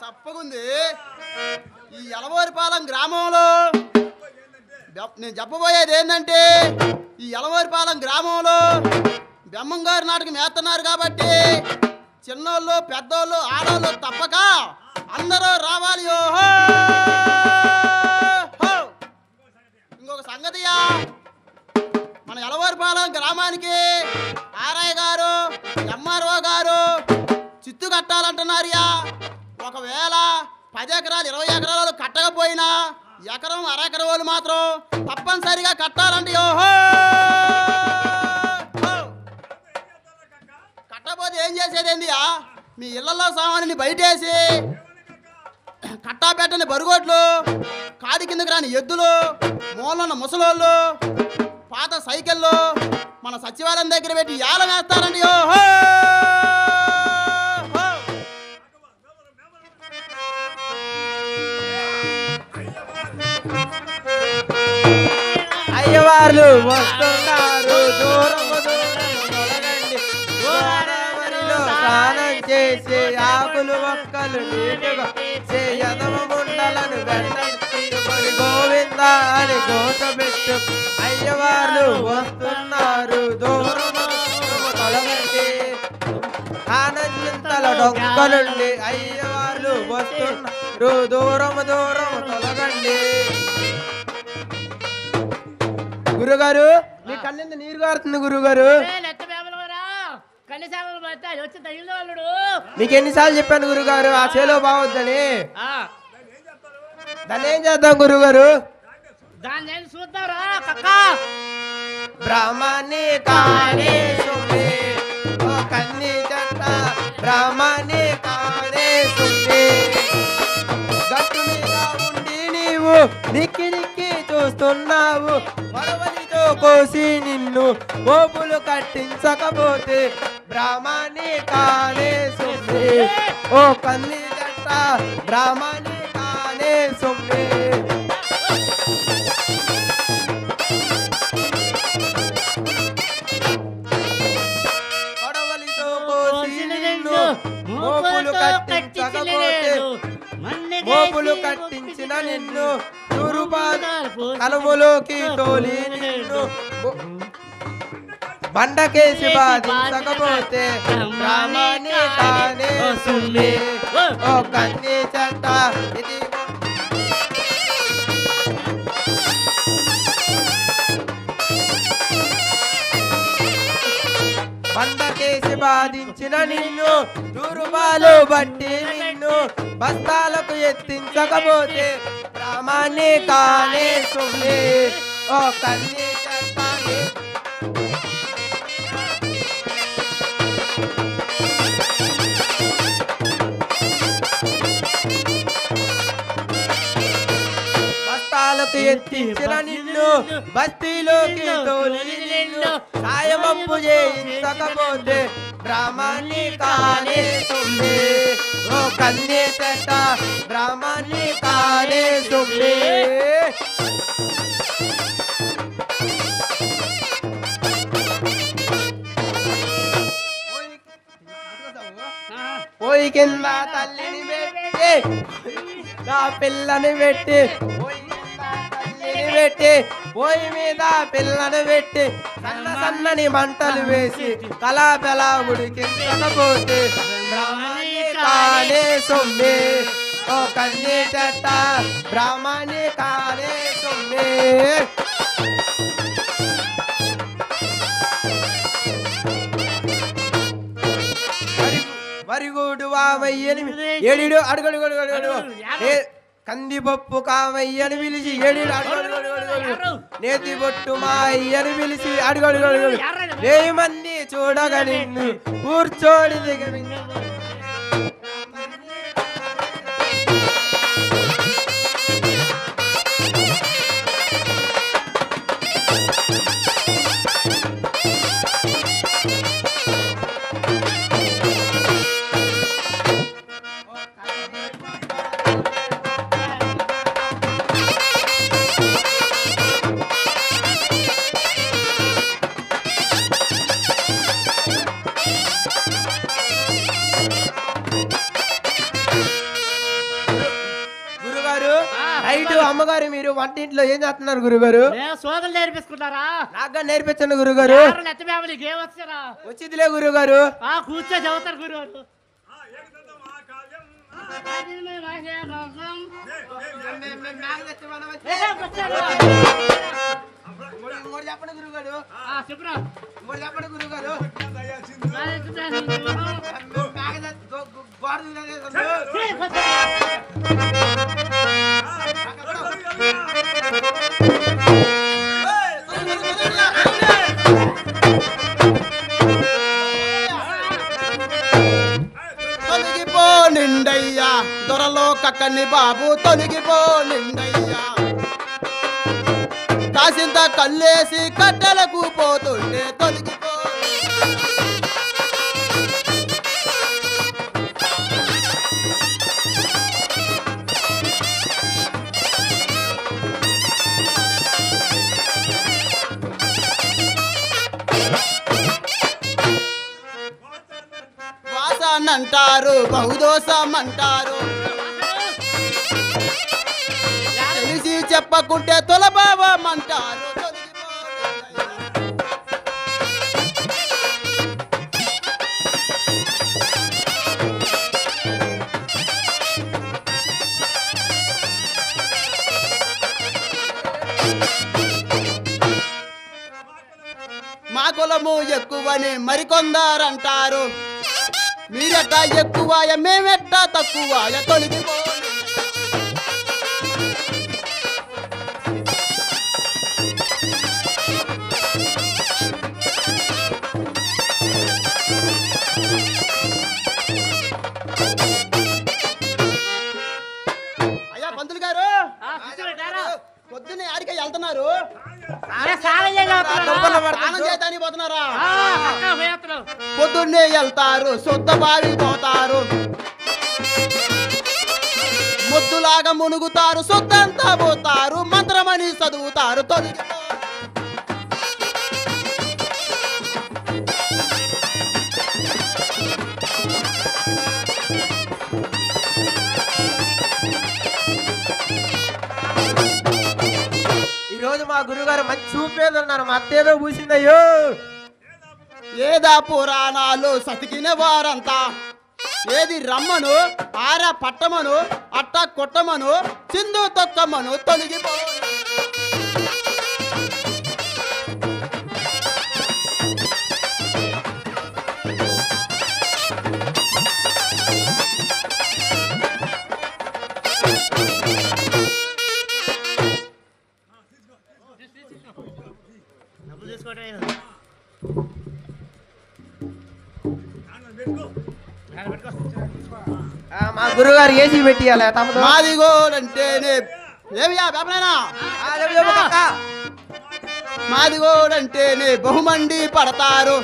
సప్పగుంది. ఈ యలవారిపాలెం గ్రామంలో నేను చెప్పబోయేది ఏంటంటే, ఈ యలవారిపాలెం గ్రామంలో బెమ్మంగారు నాటకం వేస్తున్నారు కాబట్టి చిన్నోళ్ళు పెద్దోళ్ళు ఆడోళ్ళు తప్పక అందరూ రావాలి. ఓహో. ఇంకొక సంగతియా, మన యలవారిపాలెం గ్రామానికి ఆర్ఐ గారు ఎంఆర్ఓ గారు చిత్తు కట్టాలంటున్నారుయా. ఒకవేళ 10 ఎకరాలు 20 ఎకరాలు కట్టకపోయినా ఎకరం అరెకరం వాళ్ళు మాత్రం తప్పనిసరిగా కట్టాలండి. ఓహో. కట్టకపోతే ఏం చేసేదేందియా, మీ ఇళ్లలో సామాన్ని బయటేసి కట్టా పెట్టని బరుగోట్లు, కాడి కిందకి రాని ఎద్దులు, మూలన్న ముసలోళ్ళు, పాత సైకిళ్ళు మన సచివాలయం దగ్గర పెట్టి ఏలం వేస్తారండి. ఓహో. అయ్యవార్లు వస్తున్నారు, దూరం తొలగండి. గోదావరిలో స్నానం చేసి ఆకులు ఒక్కలు నీటుగా చేయదమ ముండలను వెంటబడి గోవింద అని గోతబెట్టు. అయ్యవార్లు వస్తున్నారు, దూరం తొలగండి. ఆనందింతల డొక్కలుండి అయ్యవార్లు వస్తున్నారు, దూరం తొలగండి. గురుగారు, మీ కళ్ళింద నీరు కారుతుంది గురుగారు. మీకు ఎన్నిసార్లు చెప్పాను గురుగారు ఆ చేలో బాగొద్దని. దాన్ని ఏం చేద్దాం గురుగారు? బ్రాహ్మణి కాళే సుమే ఓ కన్ని జంట, బ్రాహ్మణి కాళే సుమే. గట్టు మీద ఉండి నీవు నిక్కి నిక్కి చూస్తున్నావు, మరవలితో కోసి నిన్ను మోపులు కట్టించకపోతే బ్రాహ్మణి కాలే సుమ్మే ఓ కన్ని జంట, బ్రాహ్మణి కాలే సుమ్మే. మరవలితో కోసి నిన్ను మోపులు కట్టించకపోతే, మోపులు కట్టించిన నిన్ను కలుములోకి తోలి నిన్ను బండకేసి బాధించకపోతే బ్రాహ్మణి కానే సుమ్మే ఓ కన్ని చెట్ట. ఇది బండకేసి బాధించిన నిన్ను దుర్బాలు బట్టి నిన్ను బస్తాలకు ఎత్తించకపోతే బ్రాహ్మణి కానే సుమ్మే ఓ కన్ని చెట్టాని. బస్తాలకు ఎత్తించిన నిన్ను బస్తీలోకి తోలి నిన్ను సాయమప్పు చేయించకపోతే బ్రాహ్మణి కానే సుమ్మే ఓ కన్ని చెట్ట, బ్రాహ్మణి కానే సుమ్మే. పోయి కింద తల్లిని పెట్టి నా పిల్లని పెట్టి, తల్లిని పెట్టి పోయి మీద పిల్లను పెట్టి సన్న సన్నని మంటలు వేసి కళాపెలా ఉడికించకపోతే బ్రాహ్మణి కానే సుమ్మే ఓ కన్ని చెట్ట, బ్రాహ్మణి కానే సుమ్మే. వరిగూడు 58 ఏడు అడుగడుగడుగడు కందిపప్పు కామయ్యని పిలిచి ఏడి నేతి బొట్టు మా అయ్యని పిలిచి అడుగడు వెయ్యి మంది చూడగా నిన్ను కూర్చోడి దిగ అమ్మగారు మీరు వంటింట్లో ఏం చేస్తున్నారు గురుగారు? సోదలు నేర్పిస్తున్నారా? నాకు నేర్పించండి గురుగారు. వచ్చిదిలే గురుగారు. కూర్చో చదువుతారు గురుగారు. చెప్పండి గురుగారు. చెప్పండి గురుగారు. తొలగిపో నిండయ్యా దొరలో కక్కని బాబు తొలగిపో నిండయ్యా కాసింత కల్లేసి కట్టెలకు పోతుంటే తొలగిపో అంటారు బహుదోషం అంటారు తెలిసి చెప్పకుంటే తొలభావం అంటారు మా కులము ఎక్కువని మరికొందరంటారు మీరెట్టా ఎక్కువ మేమెట్టా తక్కువ తొలగిపో అయ్యా పంతులు గారు పొద్దున్నే ఆడికి వెళ్తున్నారు పోతున్నారా? పొద్దున్నే వెళ్తారు శుద్ధ బావి పోతారు ముద్దులాగా మునుగుతారు శుద్ధంతా పోతారు మంత్రమని చదువుతారు తొలగి ఈరోజు మా గురుగారు మంచి చూపేదన్నారు. మా అత్తేదో పూసిందయ్యో. ఏదా పురాణాలు సతికిన వారంతా ఏది రమ్మను ఆర పట్టమను అట్ట కొట్టమను చిందు తొక్కమను తొలగిపో మా గురుగారు ఏసీ పెట్టియాలి తమతో. మాది గోడంటేనే ఏమియా బాబనైనా మాది గోడంటేనే బహుమండి పడతారు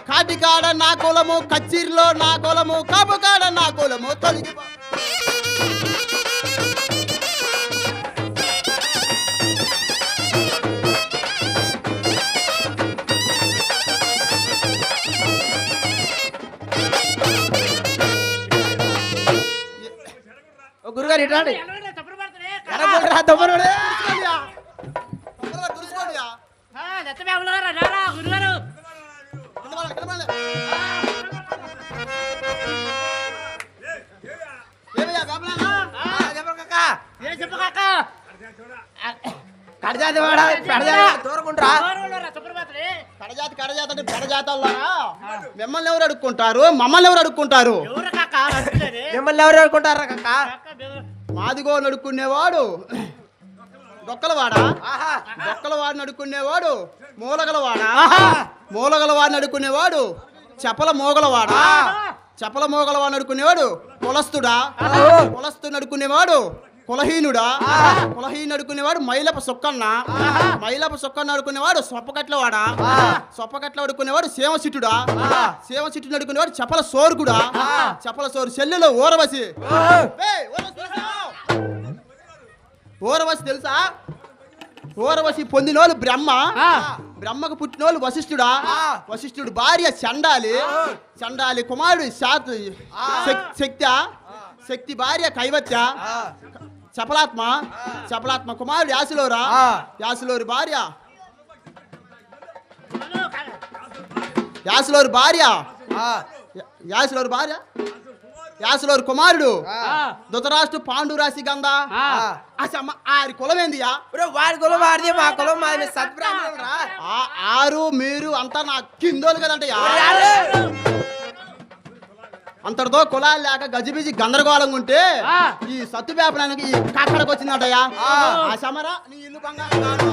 కాటికాడ నా కులము కచ్చిరిలో నా కులము కాపుకాడ నా కులము తొలగిపో గురుగారు ఇట్లాంటి కడజాతి దూరకుంటారా? కడజాతి కడజాతి అంటే పెడజాతల్లారా మిమ్మల్ని ఎవరు అడుక్కుంటారు మమ్మల్ని ఎవరు అడుక్కుంటారు? మిమ్మల్ని ఎవరు అనుకుంటారా కక్క మాదిగో నడుక్కునేవాడు డొక్కలవాడా ఆహా డొక్కలవాడు నడుక్కునేవాడు మూలగలవాడా మూలగలవాడు నడుక్కునేవాడు చపల మోగలవాడా చపల మోగలవాడు నడుక్కునేవాడు కులస్తుడా కులస్తు నడుక్కునేవాడు కులహీనుడా కులహీను నడుకునేవాడు మైలప సొక్కన్న మైలప సొక్కన్న నడుకునేవాడు సొప్పకట్లవాడా సొప్పకట్ల నడుకునేవాడు సేమసిట్టుడా సేమసిట్టు నడుకునేవాడు చపల సోర్గుడా చపల సోరు చెల్లెలో ఊరవసి ఊరవసి తెలుసా ఊరవసి పొందినోళ్ళు బ్రహ్మ బ్రహ్మకు పుట్టినోళ్ళు వశిష్ఠుడా వశిష్ఠుడు భార్య చండాలి చండాలి కుమారుడు శక్తి శక్తి భార్య కైవత్య చపలాత్మ చపలాత్మ కుమారుడు యాసులోరా యాసులోరి భార్య యాసులోరి భార్య యాసులోరి భార్య యాసులోరి కుమారుడు ధృతరాష్ట్ర పాండురాశి గంధ ఆరి కులం ఏందియా వాడి కులం వాడిది మా కులం మాది సత్బ్రాహ్మణులు రా ఆరు మీరు అంతా నా కిందోలు కదంటయ్యా అంతటితో కులాలు లేక గజిబిజి గందరగోళంగా ఉంటే ఈ సత్తు వేపడానికి ఈ కాకడకు వచ్చిందటయ్యా ఆ సమర నీ ఇల్లు బంగారు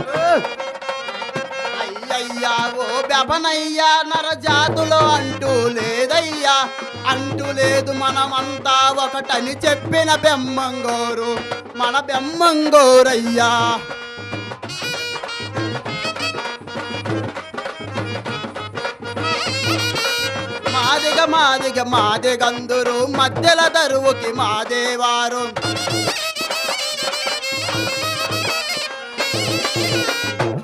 అయ్యయ్యా ఓ బెపనయ్యా నరజాతులో అంటూ లేదయ్యా అంటూ లేదు మనమంతా ఒకటని చెప్పిన బెమ్మంగోరు మన బెమ్మంగోరయ్యా మాదిగందురు మధ్యల దరువుకి మాదేవారు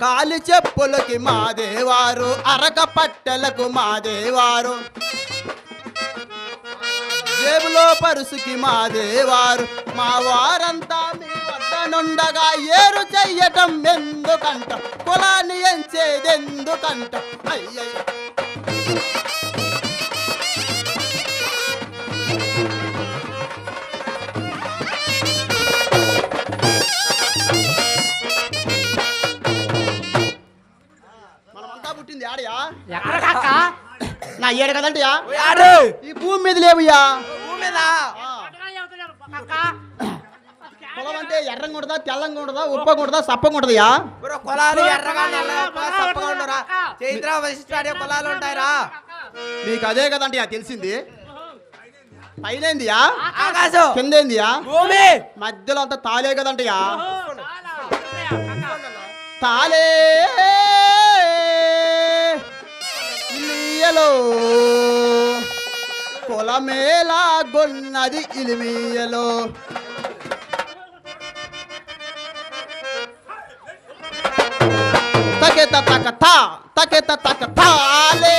కాలి చెప్పులకి మాదేవారు అరక పట్టెలకు మాదేవారు జేబులో పరుసుకి మాదేవారు మా వారంతా మీ వద్దనుండగా ఏరు చెయ్యటం ఎందుకంట కులాన్ని ఎంచేదెందుకంట అయ్యయ్య పుట్టింది ఆడయా నా ఏడు కదంటయా ఈ భూమి మీద లేవుయా పొలం అంటే ఎర్రంగా ఉంటుందా తెల్లంగా ఉంటుందా ఉప్పగా ఉంటుందా సప్పగా ఉంటుందియా పొలాలు ఎర్రగా సప్పగా ఉండరా చైత్ర వశిష్ఠ పొలాలు ఉంటాయిరా మీకు అదే కదంటయా తెలిసింది పైనేందియా ఆకాశం కిందేందియా భూమి మధ్యలో అంతా తాలే కదంటయా తాలే ఇలియలో పొలమేలా గొన్నది ఇలిమియలో తకెత తక తకెత తక తాలే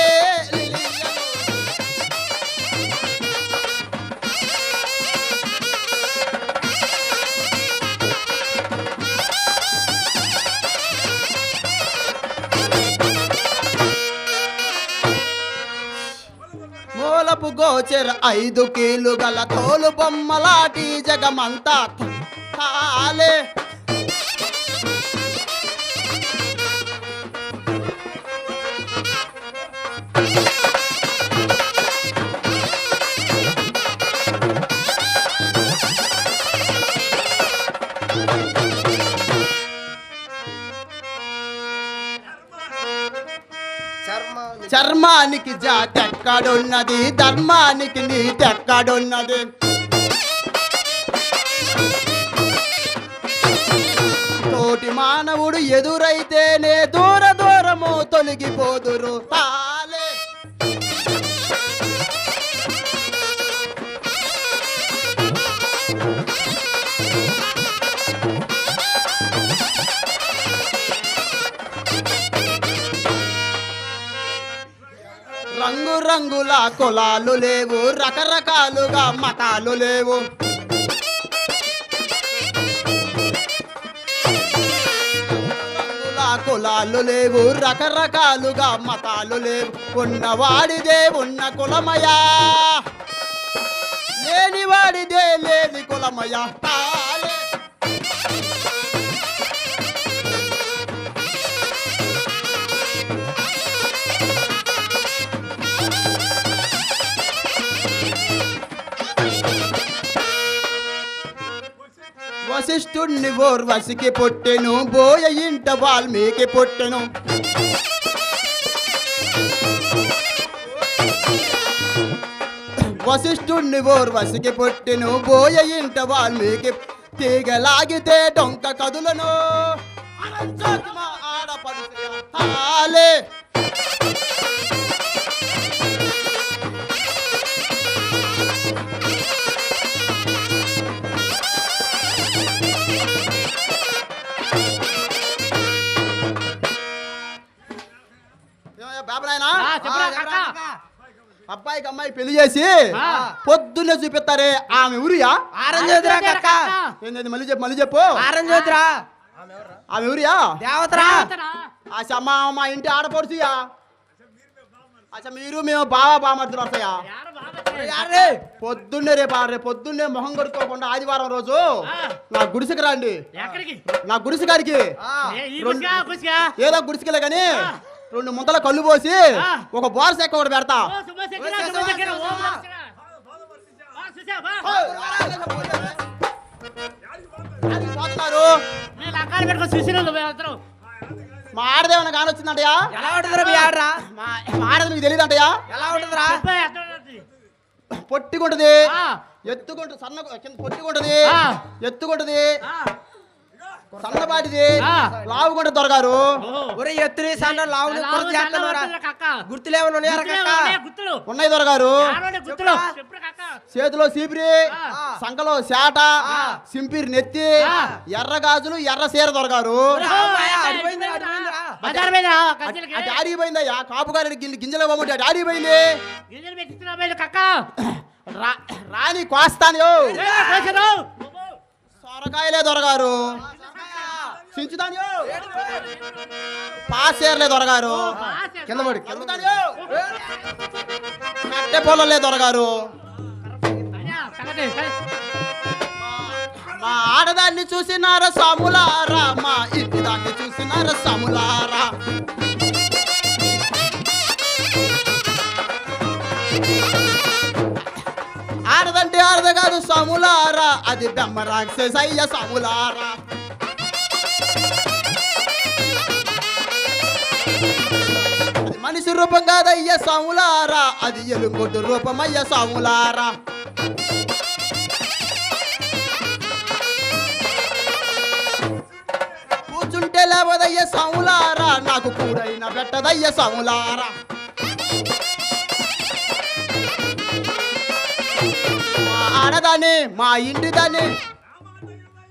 మూలపు గోచెర 5 కీలు గల తోలు బొమ్మలాటి జగమంతా తాలే చర్మానికి జాతెక్కడున్నది ధర్మానికి నీతెక్కడున్నది తోటి మానవుడు ఎదురైతేనే దూరము తొలగిపోదురు తాలే రంగుల కులాలు లేవు రకరకాలుగా మతాలు లేవు రంగుల కులాలు లేవు రకరకాలుగా మతాలు లేవు ఉన్నవాడిదే ఉన్న కులమయా లేనివాడిదే లేని కులమయా తాలే వశిష్ఠుణ్ణి ఓర్వశికి పుట్టెను, బోయ ఇంట వాల్మీకి పుట్టెను. వశిష్ఠుణ్ణి ఓర్వశికి పుట్టెను, బోయ ఇంట వాల్మీకి. తీగలాగితే డొంక కదులను, అనంతోత్తమ ఆడపడుచులే. బాబునాయనా, చెప్పురా కాక. అబ్బాయికి అమ్మాయి పెళ్లి చేసి పొద్దున్నే చూపిస్తారే, ఆమె ఊరియా? ఆరంజ్యోతిరా కక్క. ఏంటది? మళ్ళీ చెప్పు. ఆరంజ్యోతిరా. ఆమె ఊరియా? దేవతరా. అచ్చా మా ఇంటి ఆడపడుచుయా. అచ్చా మీరు మేము బామర్దులు వస్తాయా? యారే. పొద్దున్నే రేపు పొద్దున్నే మొహం కొడుకోకుండా ఆదివారం రోజు నా గుడిసెకి రండి. ఎక్కడికి? నా గుడిసె కాడికి. ఈ గుస్కా, గుస్కా. ఏదో గుడిసెకిలే కానీ 2 ముంతల కళ్ళు పోసి ఒక బోర్స ఎక్క ఒకటి పెడతా. ఓ, సుమస్ ఎక్కడ, సుమస్ ఎక్కడ? ఓ, వా, సుశా, వా. యాడికి పోతున్నారు? నేను అక్కడ పెట్టుకొని చూసినాను అందరూ. మా ఆడదేమన్నా కానొచ్చిందంటయా? ఎలా ఉంటుందిరా మీ ఆడరా? మా ఆడది మీకు తెలియదు అంటయా? ఎలా ఉంటుందిరా? చెప్పే, ఎట్లా ఉంటుంది? పొట్టిగుంటది, ఆ, ఎత్తుకుంటు సన్న కింద పొట్టిగుంటది, ఆ. ఎత్తుకుంటది, ఆ, సన్నపాటిది, ఆ. లావుగుంట దొరగారు. ఓ. ఒరే ఎత్తుని సన్న లావుని లావు కొరత చేస్తున్నారా? సన్నగా కక్క. గుర్తులేమన్నా ఉన్నాయా గుర్తులు కక్క? ఉన్నాయి, గుర్తులు. ఉన్నాయి దొరగారు. ఆడోడే గుర్తులు. చెప్పురా కాక. చేతిలో సీపిరి, ఆ. సంకలో శాట, ఆ. సింపిరి నెత్తి, ఆ. ఎర్ర గాజులు, ఎర్ర సీర దొరగారు. అడిపోయిందిరా, అడిపోయిందిరా. బజార్ మీద కంచెలకి. ఆ డాడీ పోయిందయ్యా, కాపుగారి గింజలు పోమంటే డాడీ పోయింది. గింజలు పెట్టిస్తున్నా మీద కక్క. రాని కోస్తాను. ఏ, కోసరు. సొరకాయలే దొరగారు. చించుతాను. పాసేర్లే దొరగారు. కింద పడి కట్టె పొలలే దొరగారు. అయ్యా, సంగతి, సరే. మా ఆడదాన్ని చూసినార సాములారా, మా ఇంటి దాన్ని చూసినార సాములారా. ఆడదంటే ఆడద కాదు సాములారా, అది బెమ్మ రాక్షస అయ్య సాములారా. అది మనిషి రూపం కాదయ్య సాములారా, అది ఎలుగొడ్డు రూపం అయ్య సాములారా. కూర్చుంటే లేవదయ్య సాములారా, నాకు కూడైన పెట్టదయ్య సాములారా. మా ఆడదాన్ని, మా ఇంటి దాన్ని,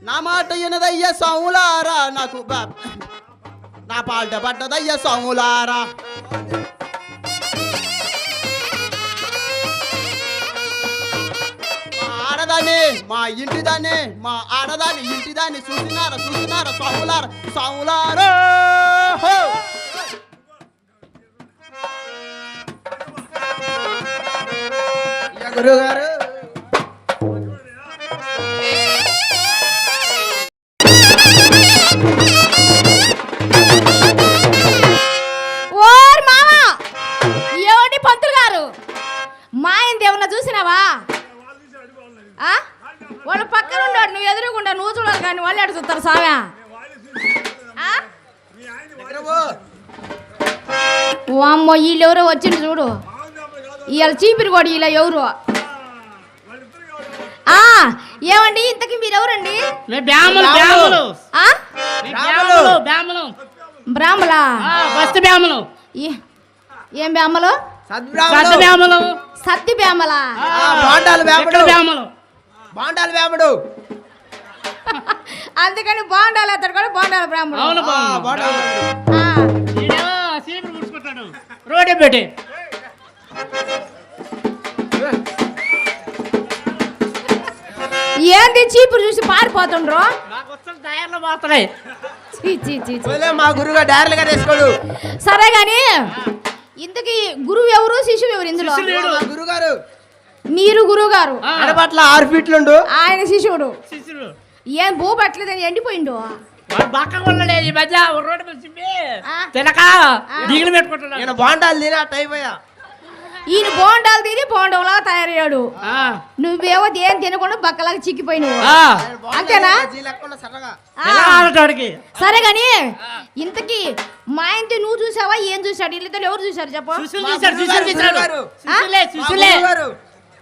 నా మాట వినదయ్య సాములారా, నాకు నా పాట పడ్డదయ్య సాములారా. మా ఆడదాన్ని, మా ఇంటి దాన్ని, మా ఆడదాన్ని ఇంటి దాన్ని చూసినారా సాములారా, సాములారా. గురువు గారు. ఓర్ మామా, ఏమండి పంతులు గారు, మా ఆయన ఏమన్నా చూసినావా? ఆ? వాళ్ళు పక్కన ఉన్నాడు, నువ్వు ఎదురుగుండా, నువ్వు చూడాలి కానీ వాళ్ళు ఎడ చూస్తారు సామె. అమ్మో, వీళ్ళు ఎవరో వచ్చిండు చూడు, ఇవాళ చీపిరి కూడా ఇలా ఎవరు. ఏమండి ఇంతకీ మీరెవరండి? బ్రాహ్మలు. ఆ? బ్రాహ్మలు. బ్రాహ్మలా? ఫస్ట్ బ్రాహ్మలు. ఏం బ్రాహ్మలు? శ్రద్ధ బ్రాహ్మలు. సత్తి బ్రాహ్మలా? బాండాలు వేపడు. బ్రాహ్మలు. బాండాలు వేపడు. అందుకని బాండాలు అతడు కూడా బాండాల బ్రాహ్మణుడు. అవును బాండాలు వేపడు. ఈడేమో సీపురు ముడుచుకుంటాడు రోడ్డు పెట్టి. ఏంది చీపురు చూసి పారిపోతుండ్రు? నాకు వచ్చిన తయారులో పోతున్నాయి. మా గురువుగా డైరెక్ట్గా తీసుకోడు. సరే గాని ఇంతకీ గురువు ఎవరు, శిష్యువు ఎవరు ఇందులో? గురుగారు. మీరు గురువు గారు. అడపట్ల 6 ఫీట్లుండు. ఆయన శిష్యుడు. శిష్యుడు ఏం భూ పట్టలేదని ఎండిపోయిండు. బక్క కొనలే ఈ మధ్య రోడ్డు మీద తినక దిగులు పెట్టుకుంటున్నాడు. నేను బాండాలు తిని అట్ట అయిపోయా. ఈయన బోండాలు తిని బోండంలాగా తయారయ్యాడు. ఆ, నువ్వేమో దేని తినకుండా బక్కలాగా చిక్కిపోయి నువ్వు ఆ, అంతేనా? సరగా ఆ, ఎలా ఆడటానికి? సరే గాని ఇంతకీ మా ఇంటి నువ్వు చూసావా ఏం చూసాడు? వీళ్ళిద్దరు ఎవరు చూసారు చెప్పు? సుశీల్ చూశాడు, సుశీల్ చూశాడు. సుశీలే, సుశీలే.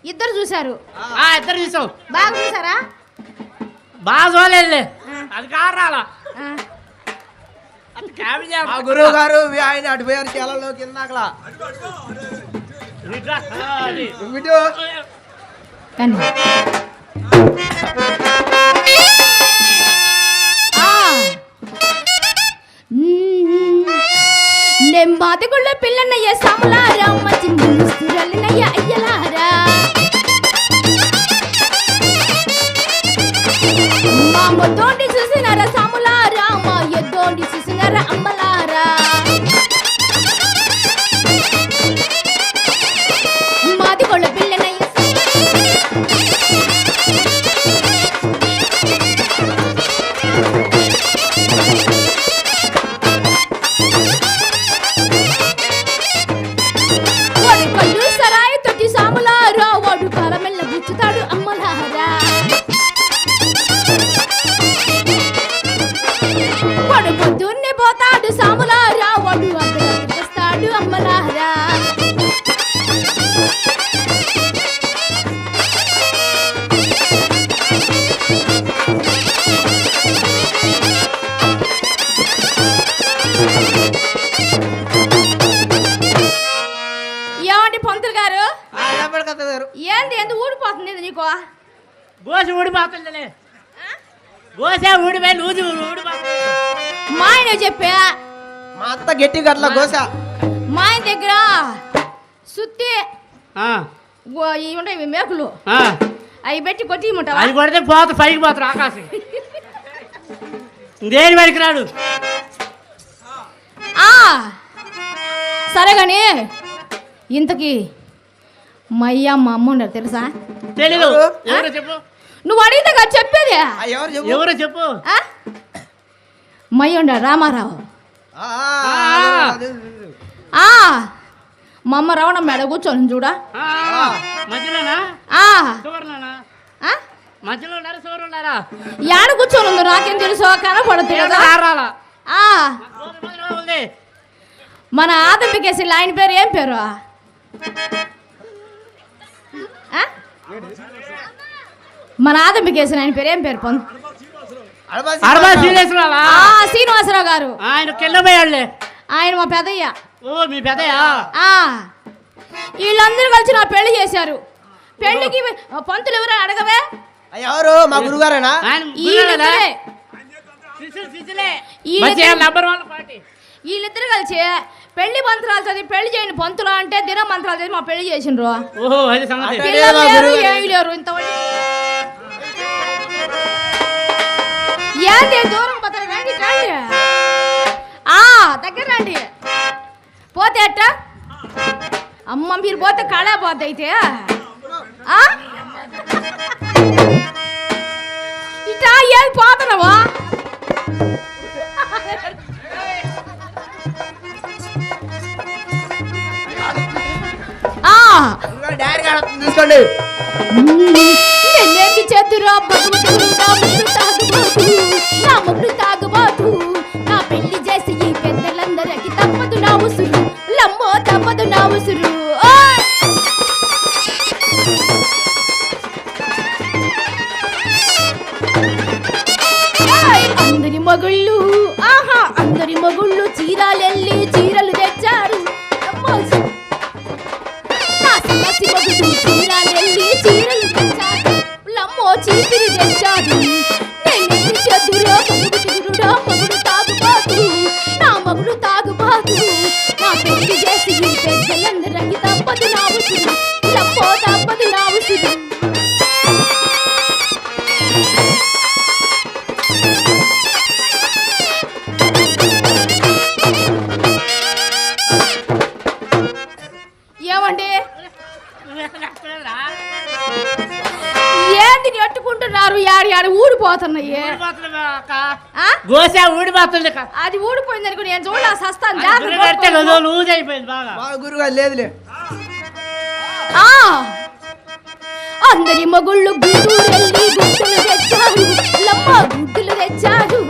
ఇద్దరు చూసారు. ఆ, ఇద్దరు చూసాం. బాగా చూసారా? బాగా చూడలేదులే. అది కారాలా ఆ. అది కామెడీ ఆ గురువు గారు ఆయన అటుపోయారు చేలలో కిందాకలా ఇట్లా. ఆ, అది. విడు కానీ నెమ్మాదిగుళ్ళ పిల్లన్నయ్య సాములారా మంచి ముస్తురల్లనయ్య అయ్యలారా మా మొత్తోండి చూసినారా సాములారా మా ఎద్దోండి చూసినారా అమ్మలారా మాదిగొళ్ళ పిల్లనయ్య వాడు కళ్ళు సరాయి తొట్టి సాములారా వాడు కాలమెల్ల గుచ్చుతాడు అమ్మలారా వాడు పొద్దున్నే పోతాడు సాములారా వాడు అర్ధరాత్రి వస్తాడు అమ్మలారా ఏమండి పంతులు గారు ఏంది ఎందుకు ఊడిపోతుంది ఇది నీకు? గోసి ఊడిపోతుందిలే. గోసే ఊడిపోయి లూజు ఊడిపోతుంది. మా ఆయన చెప్పా మా అత్త గట్టిగా అట్లా గోస మా ఆయన దగ్గర సుత్తి ఆ, ఇవి ఉంటాయి ఇవి మేకులు ఆ. అవి పెట్టి కొట్టిమంటావా? అది కొడితే పైకి పోతారు ఆకాశం. దేని వరకు రాడు. ఆ, సరే కానీ ఇంతకీ మా అయ్య మా అమ్మ ఉన్నారు తెలుసా? తెలీదు. ఎవరో చెప్పు, నువ్వు అడిగితే కదా చెప్పేది. ఎవరు చెప్పు ఎవరో చెప్పు. ఆ? మా అయ్య ఉండాడు రామారావు. ఆ, మా అమ్మ రవణ మేడ కూర్చొని చూడా. ఆ, మధ్యలోనా ఆ, సువర్ణనా? ఆ? మధ్యలో ఉన్నారా సువర్ ఉన్నారా? యాడ కూర్చొని ఉంది నాకేం తెలుసు కనపడదు కదా. ఆరాలా ఆ, ఉంది. మన ఆదంపికేసి ఆయన పేరు ఏం పేరు? ఆ? మన ఆదంపికేసి ఆయన పేరు ఏం పేరు? అరవై శ్రీనివాసరావా? శ్రీనివాసరావు గారు. ఆయన కిందపోయాడులే. ఆయన మా పెద్దయ్య. ఓ మీ పెద్దయా? ఆ, వీళ్ళందరూ కలిసి నా పెళ్లి చేశారు. పెళ్లికి పంతులు ఎవరో అడగవే. ఎవరు మా గురుగారేనా? ఆయన వీళ్ళిద్దరే. శిశులే. వీళ్ళిద్దరు- నంబర్ 1 పార్టీ. వీళ్ళిద్దరు కలిసి పెళ్లి మంత్రాలు చదివి పెళ్లి చేయండి పంతులు అంటే దిన మంత్రాలు చదివి మా పెళ్లి చేసిండ్రు. ఓహో అది సంగతి. పిల్లలు లేరు ఏమి లేరు ఇంతవరకు. ఏంటి దూరం పోతారు? రండి రండి. ఆ, దగ్గర రండి. పోతే అట్ట అమ్మ మీరు పోతే కళ పోతే అయితే ఆ? ఇట్లా ఏది పోతున్నావా? తీసుకోండి. నేనేమి చేతురా భగవంతుడు నా ముగ్గురు తాగుబాటు నా పెళ్లి చేసి ఈ పెద్దలందరికి తప్పదు నా ఉసురు లమ్మో తప్పదు నా ఉసురు. అందరి మగుళ్ళు ఆహా అందరి మగుళ్ళు చీరాలెళ్ళి చీరలు తెచ్చారు. చీరాలెళ్ళి చీరలు తెచ్చారు లమ్మో చీపిరి తెచ్చారు. నేను చెదురా మగుడు తిరుగుడా మగుడు తాగుబాటు నా మగుడు తాగుబాటు నా పెళ్లి చేసి ఈ పెద్దలందరికి తప్పదు నా ఉసురు లమ్మో తప్పదు నా ఉసురు. ఏమండి ఏంది నెట్టుకుంటున్నారు? యాడి ఊడిపోతున్నాయి. ఆ? గోసా ఊడిపోతుంది. అది ఊడిపోయింది అనుకో నేను చూడ సస్తాను లూజ్ అయిపోయింది బాగా. మా గురుగారు లేదులే. ఆ అందరి మొగుళ్ళు గుంటూరెళ్ళి గుంటలు తెచ్చాడు లమ్మ గుడ్డులు తెచ్చాడు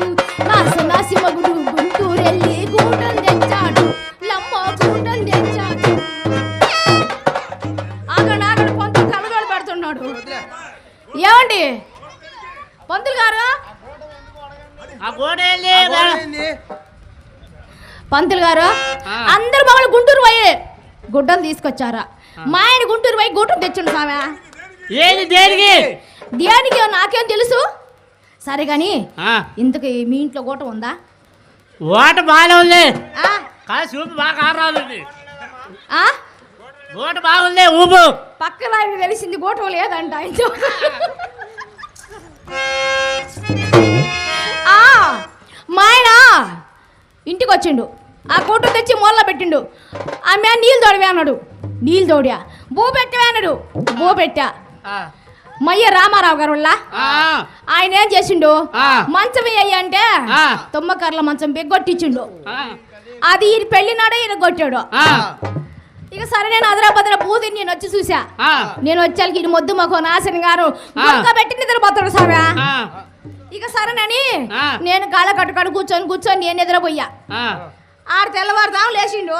నాసి మగుడు గుంటూరెళ్ళి గూటలు తెచ్చాడు లమ్మ గూటలు తెచ్చాడు ఆగడు పంతులు కలగలు పెడుతున్నాడు ఏమండి పంతులు గారు పంతులు గారు అందరు మగళ్ళు గుంటూరు పోయి గుడ్డలు తీసుకొచ్చారా మా ఆయన గుంటూరు పోయి గుడ్డలు తెచ్చుండు సామె ఏది దేనికి దేనికి నాకేం తెలుసు సరే గాని ఇంతకు మీ ఇంట్లో గూట ఉందా ఓట బాగానే ఉంది ఆ? కానీ చూపు బాగా ఆరాలి ఆ? ఓట బాగుంది ఊపు పక్కన ఆయనకి తెలిసింది గూటం లేదంట ఆ, మా ఆయన ఇంటికి వచ్చిండు ఆ గూటం తెచ్చి మూలలో పెట్టిండు ఆమె నీళ్ళు తోడివే అన్నాడు నీళ్ళు తోడా బూ పెట్టవే అన్నాడు బూ పెట్టా మయ్య రామారావు గారు వాళ్ళ ఆయన ఏం చేసిండు మంచం వేయ అంటే తుమ్మకర్ల మంచం బిగ్గొట్టించిండు అది ఈయన పెళ్లినాడే ఈయన కొట్టాడు ఇక సరే నేను అదరాబద్ర పూతి నేను వచ్చి చూసా నేను వచ్చాకి ఈయన మొద్దు మాకు నాశనం గారు పెట్టి నిద్రపోతాడు సారా ఇక సరేనని నేను గాళ్ళ కట్టుకాడు కూర్చొని నేను నిద్రపోయా ఆడు తెల్లవారుదాం లేచిండు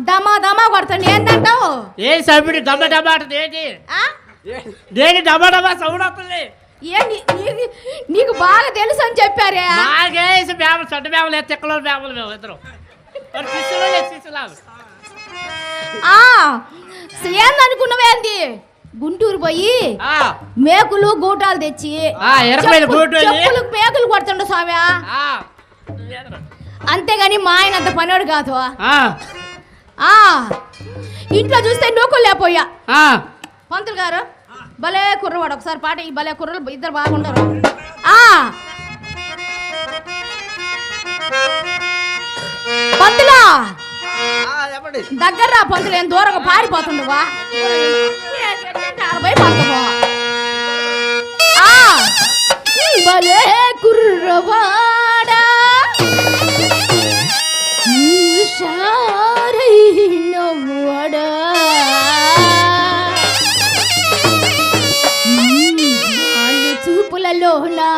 దమా దమా కొడతాడు ఏంటంటావు ఏ సభ్యుడు దమ్మ డబ్బా ఏంటి దేని డబ్బా డబ్బా సౌండ్ వస్తుంది నీకు బాగా తెలుసు అని చెప్పారే నాకేసి బ్యాములు చెడ్డ బ్యాములు చెక్కలో బ్యాములు మేము ఇద్దరు ఏందనుకున్నవేంది గుంటూరు పోయి మేకులు గూటాలు తెచ్చి చెప్పులకు మేకులు కొడుతుండ స్వామి అంతేగాని మా ఆయన అంత పనోడు కాదు ఇంట్లో చూస్తే నూకులు లేకపోయా పంతులు గారు భలే కుర్రవాడు ఒకసారి పాట ఈ భలే కుర్రలు ఇద్దరు బాగుంటారు పంతులా దగ్గర పంతులు ఏం దూరంగా పారిపోతుండవా భలే కుర్రవాడా నవ్వడా చూపులలోనా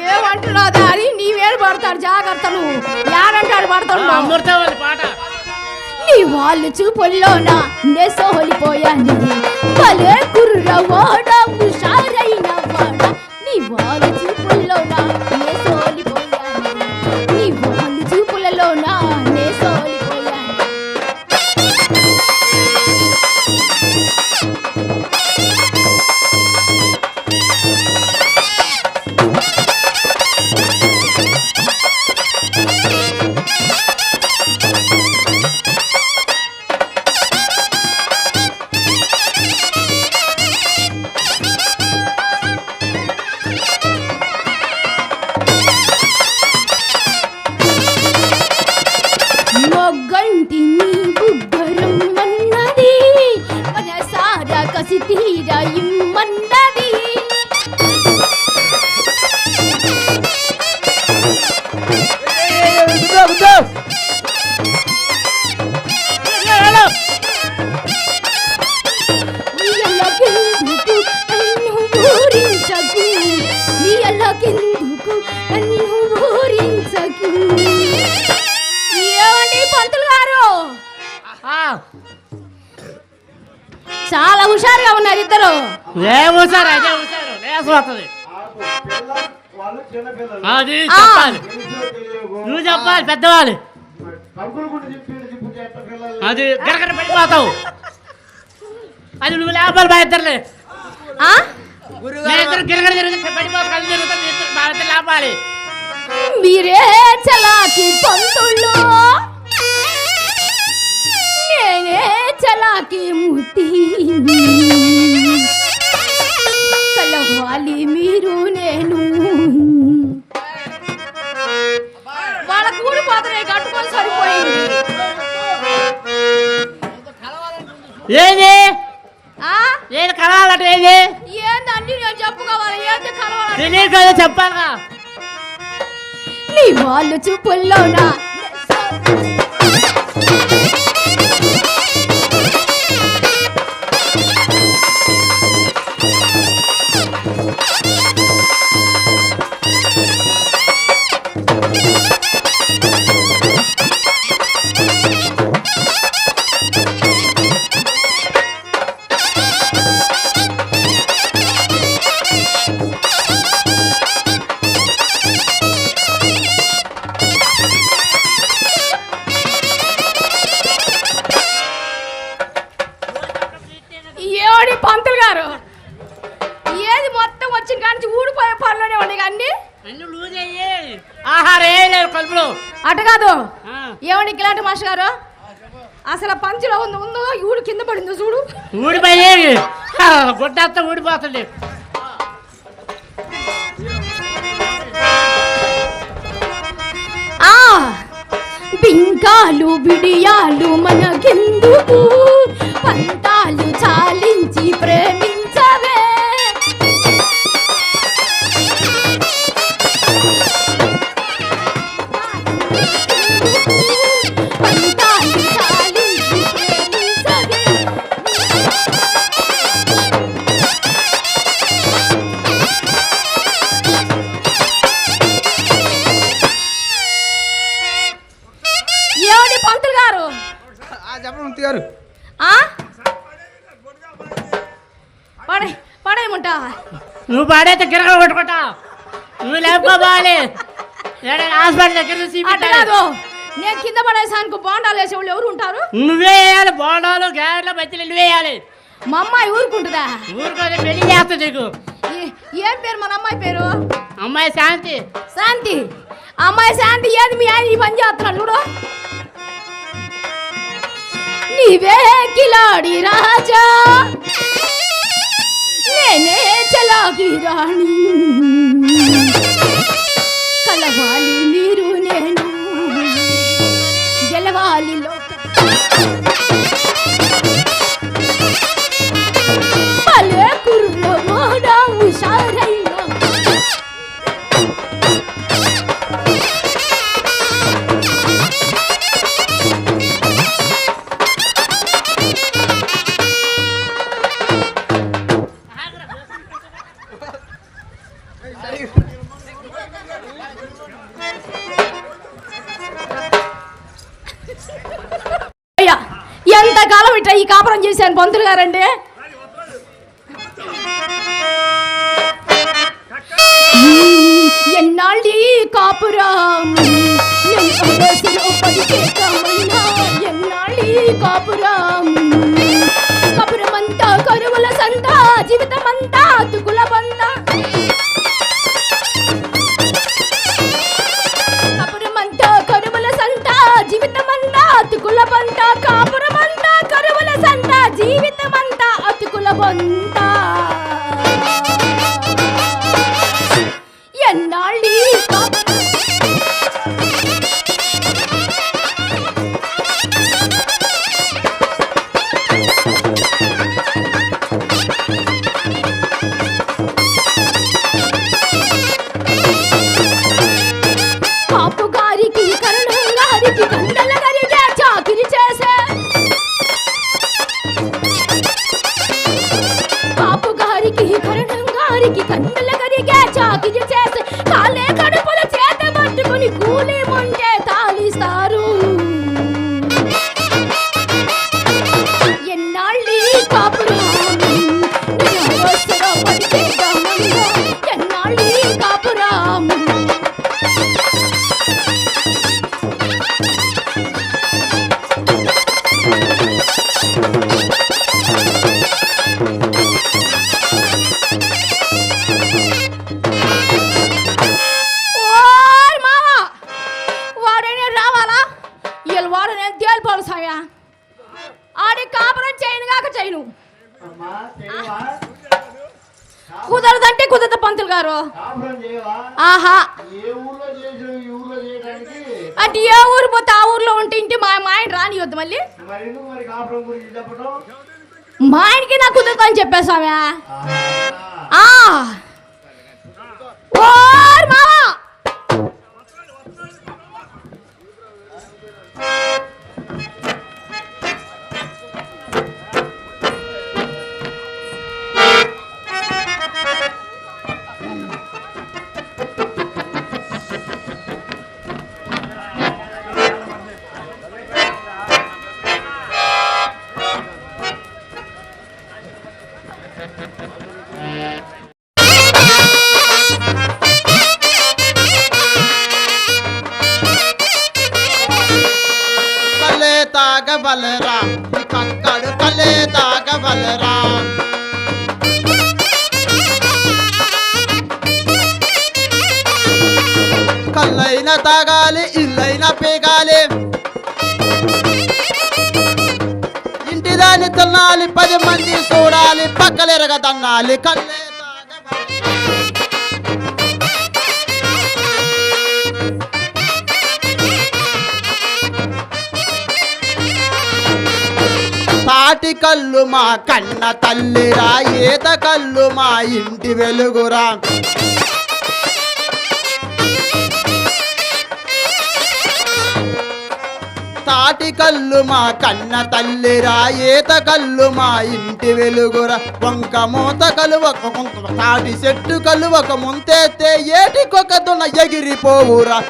ఏమంటున్నావు అది నీవేడు పడతాడు జాగ్రత్తలు యాడంటాడు పడతాడు పాట నీ వాళ్ళు చూపుల్లోనా నే సోలిపోయాను భలే కుర్రవాడా హుషారైన వాడా నీ వాళ్ళు చూపుల్లోనా నే సోలిపోయాను నీ వాళ్ళు చూపులలోనా నే సోలిపోయాను మొగ్గంటి నీ బుగ్గరం మన్నది మనసారా కసి తీరా ఇమ్మన్నది ఏమండి పంతులు గారు చాలా హుషారుగా ఉన్నారు ఇద్దరు అది చెప్పాలి నువ్వు చెప్పాలి పెద్దవాళ్ళు అది గరగర పడిపోతావు అది నువ్వు లేపాలి మా ఇద్దరులే ఇద్దరు గిరగర పడిపోతావు కళ్ళు జరుగుతుంది లేపాలి మీరే చలాకి పంతుళ్ళు నేనే చలాకి ముతి కలవాలి మీరు నేను వాళ్ళ కూడిపోతున్నాయి కట్టుకొని సరిపోయింది ఏది ఏది కలవాలట ఏది ఏందండి నేను చెప్పుకోవాలి ఏంటి కలవాలి తెలియదు కదా చెప్పాలిగా నీ వాళ్ళు చూపుల్లోనా ఏడి పంతులు గారు ఏది మొత్తం వచ్చిన కానీ ఊడిపోయే పనులోనే ఉన్నాయి కానీ అన్ని లూజ్ అయ్యి ఆహారం ఏం లేదు కలుపులో. అటు కాదు ఆ, ఏమండి కిలాంటి మాస్టర్ గారు అసలు ఆ పంచులో ఉందో ఊడు కింద పడిందో చూడు ఊడిపోయి గుడ్డంతా ఊడిపోతుంది. ఆ బింకాలు బిడియాలు మనకెందుకు పంతాలు చాలించి ప్రేమించవే పంతాలు చాలించి ప్రేమించవే ఏమండి పంతులు గారు చెప్పండి ముత్తి గారు. ఆ పడేయమంటా నువ్వు పాడైతే గిరగ కొట్టుకుంటా, నువ్వు లేపుకోవాలి. హాస్పిటల్ దగ్గర నుంచి అట్ట కాదు నేను కింద పడేసానికి బోండాలు వేసేవాళ్ళు ఎవరు ఉంటారు నువ్వే వేయాలి. బోండాలు గ్యారెట్లు బజ్జీలు నువ్వే వేయాలి. మా అమ్మాయి ఊరుకుంటుందా ఊరుకొని పెళ్లి చేస్తా నీకు. ఏం పేరు మన అమ్మాయి పేరు అమ్మాయి శాంతి. శాంతి అమ్మాయి శాంతి ఏది మీ ఆయన ఈ పని చేస్తున్నాడు చూడు నీవే కిలాడి రాజా నేనే చలాకి రాణి కలవాలి మీరు నేను గెలవాలి లోకం పలే కుర్ర మోడ హుషారైన ఎంతకాలం ఇట్లా ఈ కాపురం చేశాను పంతులు గారండి ఎన్నాళ్ళి కాపురం ఎన్నాళ్ళి కాపురం కపురమంతా కరువుల సంత జీవితమంతా తుకుల బంద కపురమంతా కరువుల సంత జీవితమంతా అతుకుల బంత కాపురమంతా కరువుల సంత జీవితమంతా అతుకుల బంత ఎన్నాళ్ళి కాపు గారికి కరుణం గారికి కండల గరిగే చాకిరి చేసే కాపు గారికి కరుణం గారికి కండల గరిగే చాకిరి చేసే కాలే కడుపుల చేత పట్టుకుని కూలి ముంటే తాలిస్తారు ఎన్నాళ్ళి కాపురం ఎన్నాళ్ళి కాపురం ఓయ్ మావా వాడనే రావాలా వీళ్ళు వాడు నేను తేలిపోవాలి సాయా ఆడి కాపురం చేయను కాక చేయను కుదరదంటే కుదరదు పంతులు గారు ఆహా అంటే ఏ ఊరు పోతే ఆ ఊర్లో ఉంటే ఇంటి మా ఆయన రానియొద్దు మళ్ళీ మా ఆయనకి నాకు కుదరదు అని చెప్పేసావా ఓ మావా తాగబలరా ఈ కక్కడు కల్లే తాగబలరా కల్లైనా తాగాలి ఇల్లైనా పీగాలి ఇంటిదాన్ని తినాలి 10 మంది చూడాలి పక్కలెరగ తన్నాలి కల్లే తాటి కళ్ళు మా కన్న తల్లిరా ఈత కళ్ళు మా ఇంటి వెలుగురా తాటి కళ్ళు మా కన్న తల్లిరా ఈత కళ్ళు మా ఇంటి వెలుగురా వంక మూత కలువ తాటి చెట్టు కలువక ముంతేస్తే ఏటికొక దున్న ఎగిరిపోవురా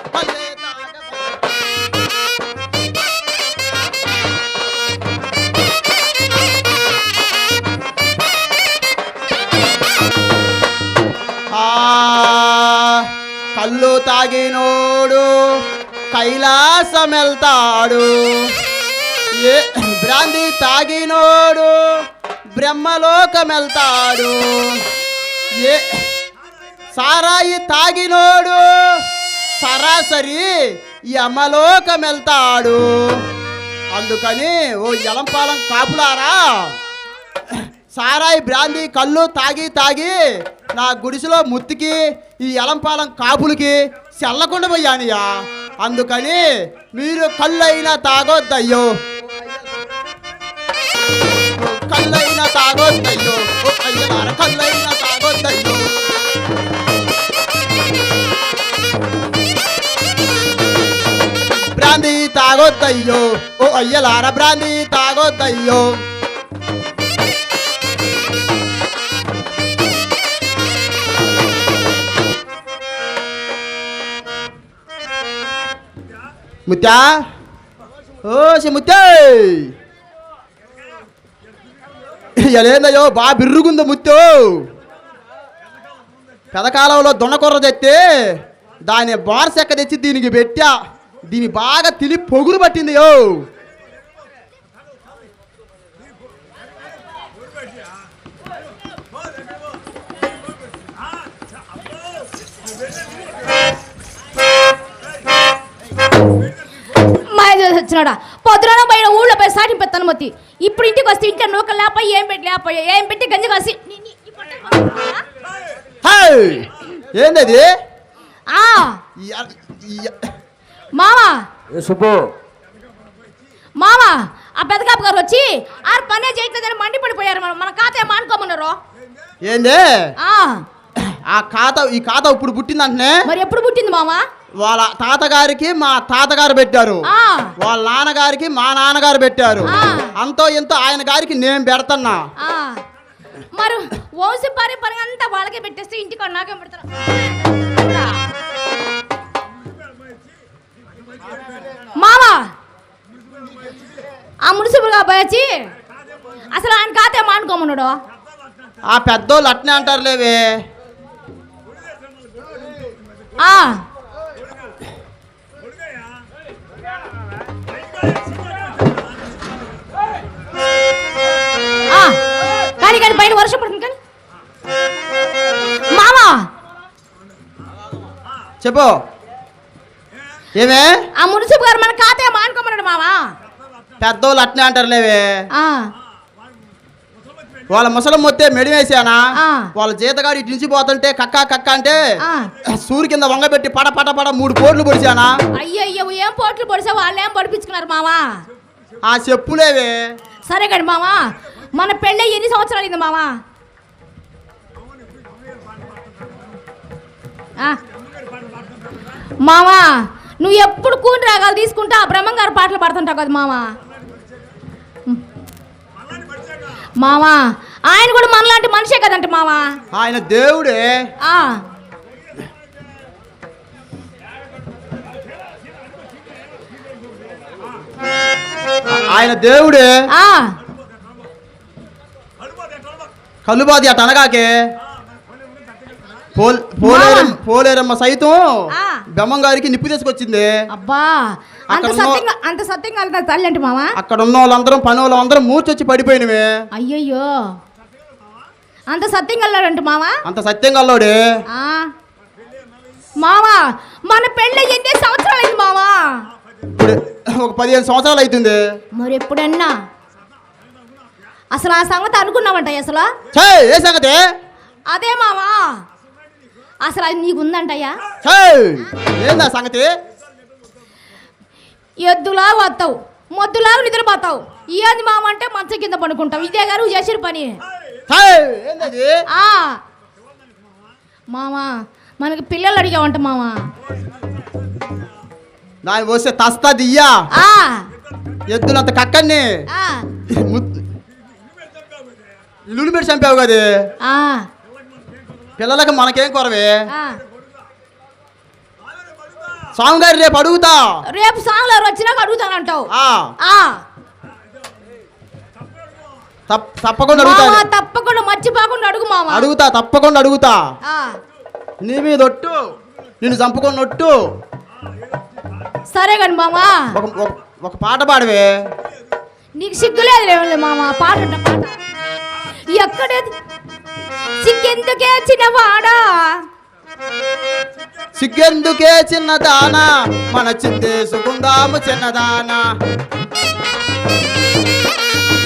కళ్ళు తాగినోడు కైలాసం వెళ్తాడు బ్రాంది తాగినోడు బ్రహ్మలోకం వెళ్తాడు సారాయి తాగినోడు సరాసరి యమలోకం వెళ్తాడు అందుకని ఓ ఎలంపాలం కాపులారా సారాయి బ్రాంది కళ్ళు తాగి తాగి నా గుడిసెలో ముత్తికి ఈ ఎలంపాలం కాపులకి చల్లకుండా పోయానియా అందుకని మీరు కళ్ళైనా తాగొద్దయ్యో కళ్ళైనా తాగొద్దయ్యో అయ్యలార కళ్ళైనా తాగొద్దయ్యో బ్రాంది తాగొద్దయ్యో ఓ అయ్యలార బ్రాంది తాగొద్దయ్యో ముత్యా ఓ ముత్తే ఎలేందయ్యో బా బిర్రుగుందో ముత్తో పెదకాలంలో దొండకొర్ర తెస్తే దాని బారసెక్క తెచ్చి దీనికి పెట్టా దీని బాగా తిని పొగురు పట్టింది యో వచ్చినాడా పొద్దున బయట ఊళ్ళో పోయి సాటి పెత్తాను మొత్తి ఇప్పుడు ఇంటికి వస్తే ఇంట్లో నూకలు లేకపోయి ఏం పెట్టి గంజి కాసి ఏందది మామా మామా ఆ పెద్దకాపు గారు వచ్చి ఆరు పనే చేయట్లేదని మండిపడిపోయారు మన ఖాతా మానుకోమన్నారు ఏంది ఆ ఖాతా ఈ ఖాతా ఇప్పుడు పుట్టిందంటే మరి ఎప్పుడు పుట్టింది మామా వాళ్ళ తాతగారికి మా తాతగారు పెట్టారు వాళ్ళ నాన్నగారికి మా నాన్నగారు పెట్టారు అంతో ఎంతో ఆయన గారికి నేను పెడతన్నా మరి వంశీ పరి అంతా వాళ్ళకే పెట్టేస్తే ఇంటికి నాకేం పెడతారు మామా ఆ మున్సిపల్గా పోయొచ్చి అసలు ఆయన ఖాతా మానుకోమన్నాడు ఆ పెద్దోళ్ళు అట్నే అంటారు లేవే కానీ పైన వర్షం పడుతుంది కానీ మామా చెప్పు ఏమే ఆ మున్సిపల్ గారు మన ఖాతా మానుకోమన్నాడు మామా పెద్దోళ్ళు అట్నే అంటారు లేవే వాళ్ళ ముసలం మొత్తే మెడివేసానా వాళ్ళ జీతగాడి ఇటు నుంచి పోతుంటే కక్క కక్క అంటే సూర్యు కింద వంగబెట్టి పడ పడ పడ 3 పోట్లు పొడిచానా అయ్యో ఏం పోట్లు పొడిసా వాళ్ళు ఏం పొడిపించుకున్నారు మామా ఆ చెప్పులేవే సరే కానీ మామా మన పెళ్ళి ఎన్ని సంవత్సరాలు అయింది మామా మామా నువ్వు ఎప్పుడు కూని రాగాలు తీసుకుంటా ఆ బ్రహ్మంగారు పాటలు పాడుతుంటావు కదా మామా మామా ఆయన కూడా మనలాంటి మనిషే కదంట మామా ఆయన దేవుడే ఆయన దేవుడే కల్లుబాది అట అనగాకే పోలేరమ్మ సైతం బెమ్మం గారికి నిప్పు తీసుకొచ్చింది. అబ్బా అంత సత్యంగా వెళ్తా తల్లి అంటే మామ. అక్కడ ఉన్న వాళ్ళందరం పని వాళ్ళందరం మూర్చొచ్చి పడిపోయినవే. అయ్యయ్యో అంత సత్యంగా వెళ్ళాడంట మామ. అంత సత్యంగా అల్లోడే. మామ మన పెళ్ళి ఎన్ని సంవత్సరాలు అయింది మామ? ఇప్పుడు ఒక 15 సంవత్సరాలు అవుతుంది. మరి ఎప్పుడన్నా అసలు ఆ సంగతి అనుకున్నావంట అసలు? ఏ సంగతి? అదే మామా అసలు అది నీకు ఉందంటయ్యా? ఏందా సంగతి? ఎద్దులా వస్తావు, మొద్దులా నిద్రపోతావు. ఏది మామ అంటే మంచం కింద పడుకుంటావు. ఇదే గారు చేసిన పని. మామా మనకి పిల్లలు అడిగావంట మామా. దాని వస్తే తస్తా దియ్యా ఎద్దులంత కక్కడిని ఇల్లు పెట్టి చంపావు కదా. పిల్లలకి మనకేం కొరవే? సాంగ్ గారి రేపు అడుగుతా. రేపు సాంగ్ గారు వచ్చినాక అడుగుతానంటావు? తప్పకుండా అడుగుతా. తప్పకుండా మర్చిపోకుండా అడుగు మామ. అడుగుతా, తప్పకుండా అడుగుతా. నీ మీద ఒట్టు, నిన్ను చంపుకున్నట్టు. సరే కానీ మామ ఒక పాట పాడవే. నీకు సిగ్గులేదు మామ. పాట పాట ఎక్కడేది? సిగ్గెందుకే చిన్నవాడా, సిగ్గెందుకే చిన్నదానా, మన చిందేసుకుందాము చిన్నదానా.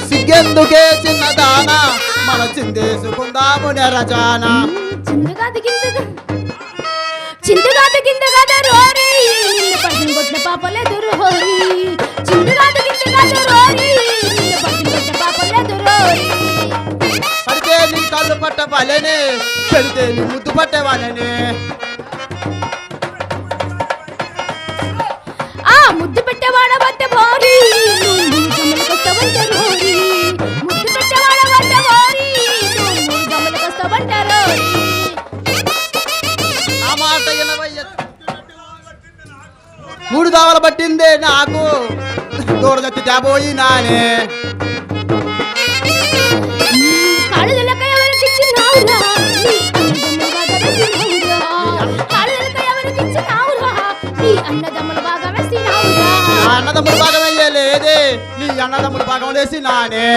సిగ్గెందుకే చిన్నదానా, మన చిందేసుకుందాము నెరజానా. చిందుగాదు కింద కదా రోరి, నిన్ను పట్టిన కొట్టిన పాపలేదు రోరి. చిందుగాదు కింద కదా రోరి, నిన్ను పట్టిన కొట్టిన పాపలేదు రోరి. పడితే నీ కళ్ళు పట్టవాలని, పెడితే నీ ముద్దు పట్టేవాలని. ముద్దు పెట్టేవాడ వద్ద బోరి, గమలకొస్తావంట రోరి. ముద్దు పెట్టేవాడ వద్ద బోరి, గమలకొస్తావంట రోరి. ఆ మాట వినవయ్య. 3 దావలు పట్టిందే నాకు, దూరదత్తి తేబోయి నానే. కాళ్ళకి ఎవరికి ఇచ్చినావురా, కాళ్ళకి ఎవరికి ఇచ్చినావురా, నీ అన్నదమ్ముల బాగా వేసినావురా. అన్నదమ్ముల భాగం వేయలేదే, నీ అన్నదమ్ముల భాగం వేసి నానే.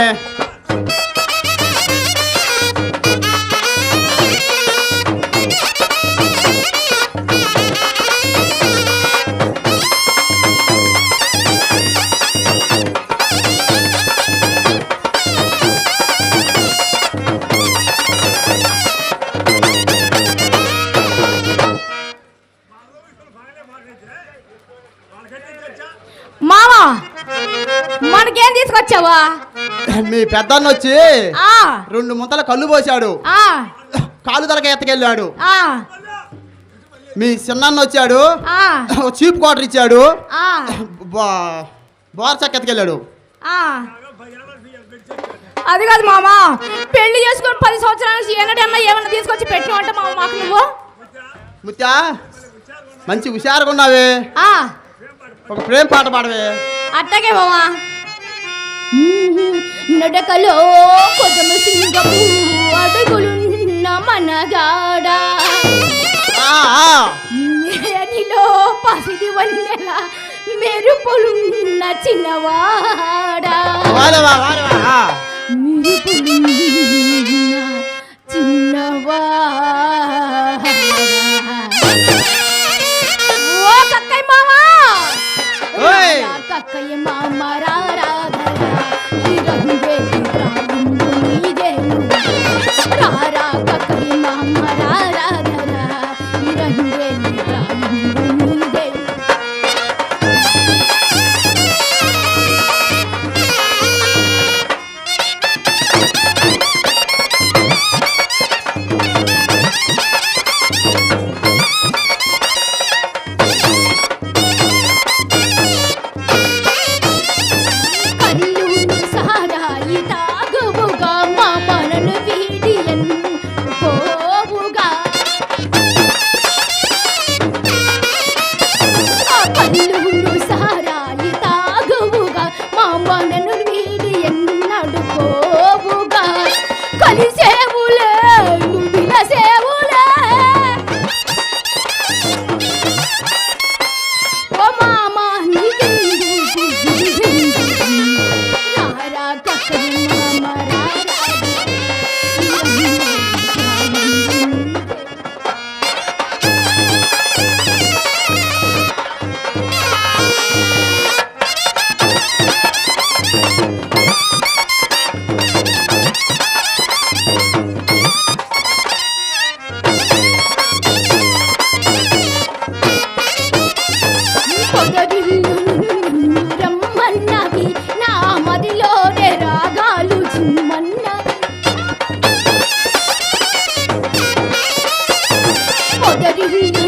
మామా మనకేం తీసుకొచ్చావా? మీ పెద్దన్న వచ్చి 2 ముంతల కళ్ళు పోసాడు, కాలు తలక ఎత్తకెళ్ళాడు. మీ చిన్న వచ్చాడు, చీప్ క్వార్టర్ ఇచ్చాడు, బోర్ చెక్క ఎత్తకెళ్ళాడు. అది కాదు మామా, పెళ్లి చేసుకుని 10 సంవత్సరాల ఏనాడన్నా ఏమన్నా తీసుకొచ్చి పెట్టినవంట మామ మాకు నువ్వు. ముత్యా మంచి హుషారుగా ఉన్నావే, ఒక ప్రేమ పాట పాడవే. అట్టగే మామా. నడకలో కొదమ సింగపు అడుగులున్న మనగాడా, నీలో పసిది వన్నెల మెరుపులున్న చిన్నవాడా, మెరుపులున్న చిన్నవాడా. ఓ కక్కయ్య మామా, కక్కయ్య మామ రారా రారా, కక్కయ్య మామ రారా నీదే. పొదరిల్లు రమ్మన్నవి నా మదిలోనే రాగాలు జిమ్మన్నవి పొదరిల్లు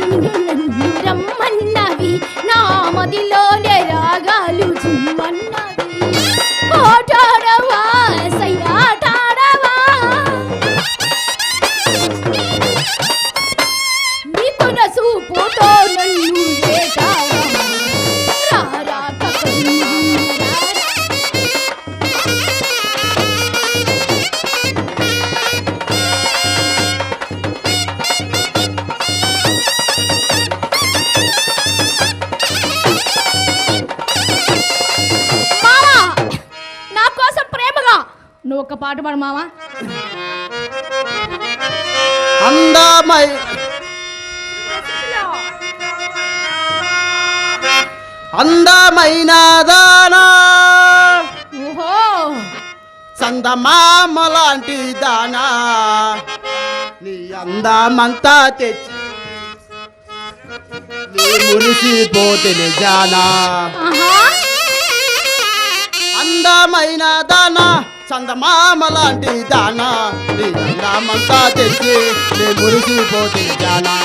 రమ్మన్నవి నా మదిలోనే రాగాలు జిమ్మన్నవి కోటాడవా సయ్యాటాడవా నీ కొనసు పోతో నన్ను వేటాడవా రారా కకలు మావా నా కోసం ప్రేమగా నువ్వు ఒక పాట పాడు మావా అందమై అందమైన దానా ఓహో చందమామ లాంటి దానా నీ అందమంతా తెచ్చి నీ మురిసిపోతే జానా ఆహా అందమైన దానా చందమామ లాంటి దానా నీ అందమంతా తెచ్చి నీ మురిసిపోతే జానా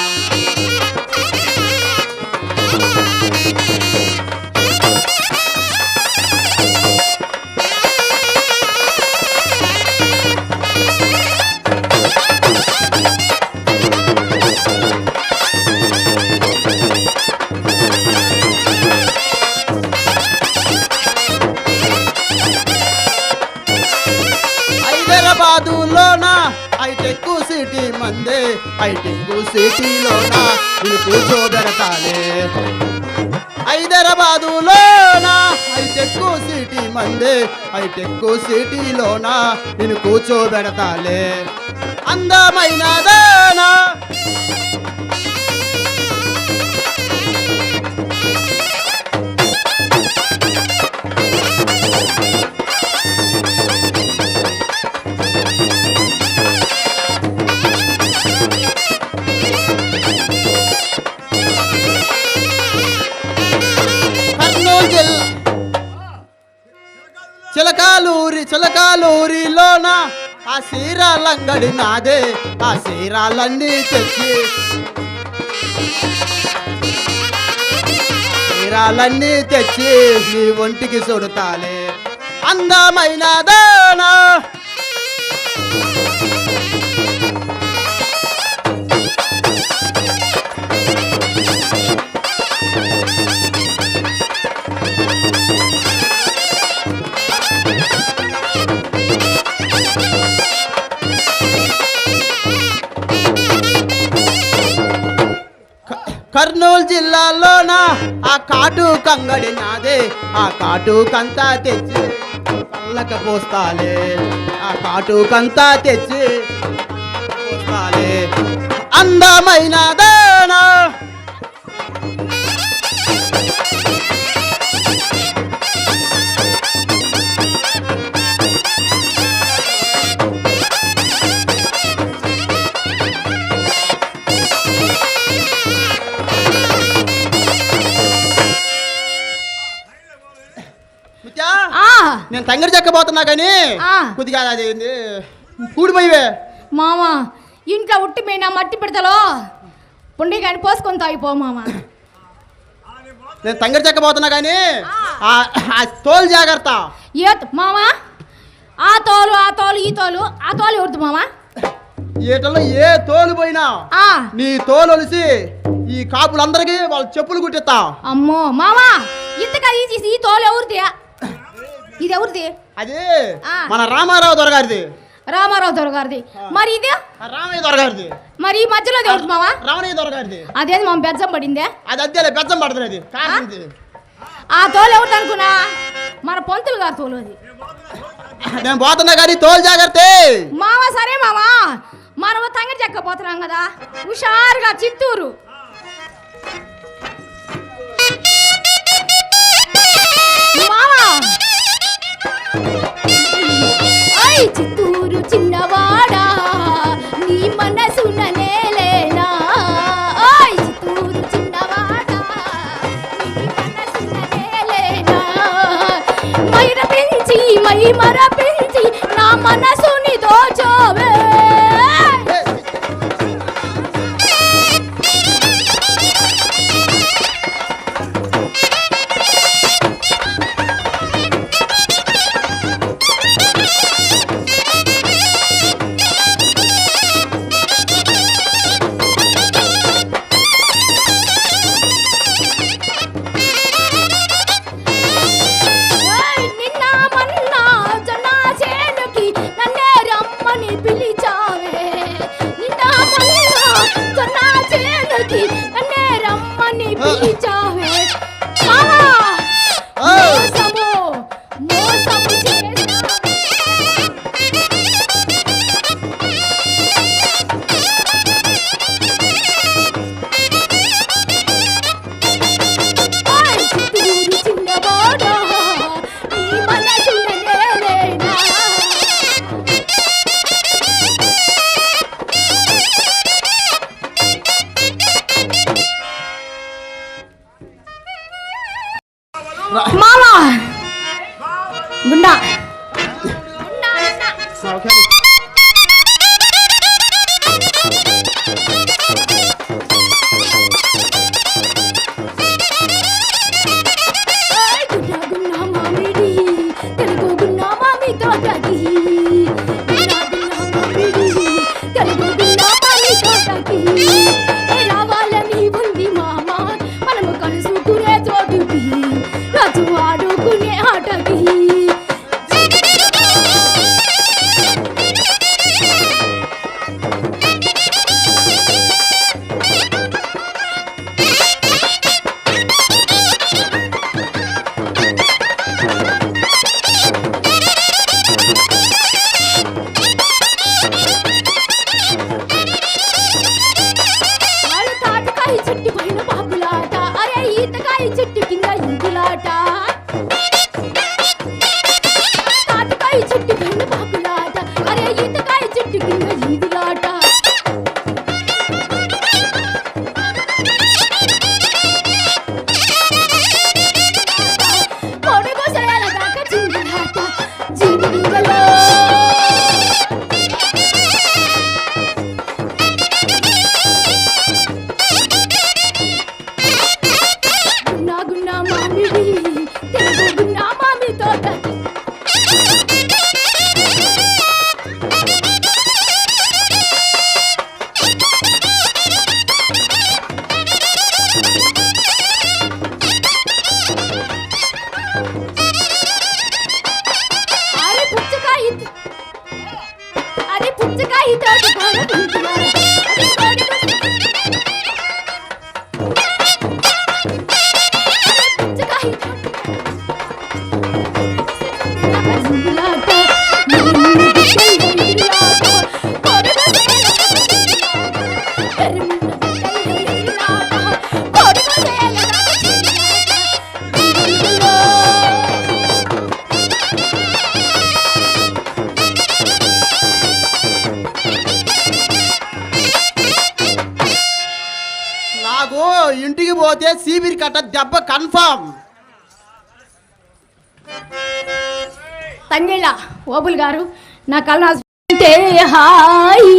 హైదరాబాదులోన హైటెక్ సిటీ మందే హైటెక్ సిటీలోన నేను కూర్చోబెడతాలే హైదరాబాదులోన హైటెక్ సిటీ మందే హైటెక్ సిటీలోన నేను కూర్చోబెడతాలే అందమైన దానా చిలకాలూరిలోన ఆ సీరాలంగడి నాదే ఆ సీరాలన్నీ తెచ్చి సీరాలన్నీ తెచ్చి నీ ఒంటికి సుడతాలే అందమైన దానా కర్నూలు జిల్లాలోన ఆ కాటు కంగడి నాదే ఆ కాటు కంతా తెచ్చి కళ్ళక పోస్తాలే ఆ కాటు కంతా తెచ్చి పోస్తాలే అందమైన దానా నేను తంగడి చెక్కబోతున్నా కానీ కొద్దిగా అది కూడిపోయివే మామ ఇంట్లో ఉట్టిపోయిన మట్టి పిడతలో పుండి కానీ పోసుకొని తాగిపో మామ నేను తంగడి చెక్కబోతున్నా కానీ ఆ తోలు జాగ్రత్త ఏ మామ ఆ తోలు ఈ తోలు ఆ తోలు ఎవరిది మామ ఏటలో ఏ తోలు పోయినా నీ తోలు ఒలిసి ఈ కాపులందరికీ వాళ్ళ చెప్పులు కుట్టిస్తా అమ్మో మామ ఇంతగా ఈ తోలు ఎవరిది ఇది ఎవరిది అది మన రామారావు దొరగారిది రామారావు దొరగారిది మరి ఇది రామయ్య దొరగారిది మరి ఈ మధ్యలో ఎవరిది మామ రామయ్య దొరగారిది అదేది మామ బెజ్జం పడిందే అది అద్దెలే బెజ్జం పడుతుంది ఆ తోలు ఎవరిది అనుకున్నా మన పంతులు గారు తోలు అది నేను పోతున్నా కానీ తోలు జాగ్రత్త మామ సరే మామ మనం తంగడి చెక్కపోతున్నాం కదా హుషారుగా చిత్తూరు మామ చిత్తూరు చిన్నవాడా నీ మనసున నేలేనా చిత్తూరు చిన్నవాడా నీ మనసున సున్ననేలేనా మైర పెంచి మై మర పెంచి నా మనసుని దోచోవే నిన్న మొన్న జొన్న చేనుకి నన్నే రమ్మని పిలిచావే నిన్న మొన్న జొన్న చేనుకి నన్నే రమ్మని పిలిచావే మామా మోసము మోసము చేసావే చిత్తూరు చిన్నవాడా నీ మనసులనేలేనా మామా గుండా గుండా ఓకే గున్నా గున్నా మామిడి తెలుగు గున్నా మామి తోటకి గున్నా గున్నా మామిడి తెలుగు గున్నా మామి తోటకి రావాలని ఉంది మామ మనము కలుసుకునే చోటుకి రాజు ఆడుకునే ఆటకి వాళ్ళు తాటకాయ చెట్టు పైన పాపులాట అరే ఈతకాయ చెట్టు కింద ఇంకులాట తాటకాయ చెట్టు పైన పాపులాట అరే ఈతకాయ చెట్టు కింద ఈదులాట పొడుగు చేయాల దాకా చిందులాట జీవితంలో గున్నా గున్నా మామిడి తెలుగు గున్నా మామి తోటకి అరే పుచ్చకాయ తోట కాడ పుంజులాట. అరే కోడి పుచ్చకాయ తోట పుంజులాట. నిన్ను ఎగిరిలాట. కోడి ఎగిరిలాట. కోడి నాకు ఇంటికి పోతే సీబిరి కట్ట దెబ్బ కన్ఫామ్. తంగేళ్ళ ఓబుల్ గారు నా కళ హాయి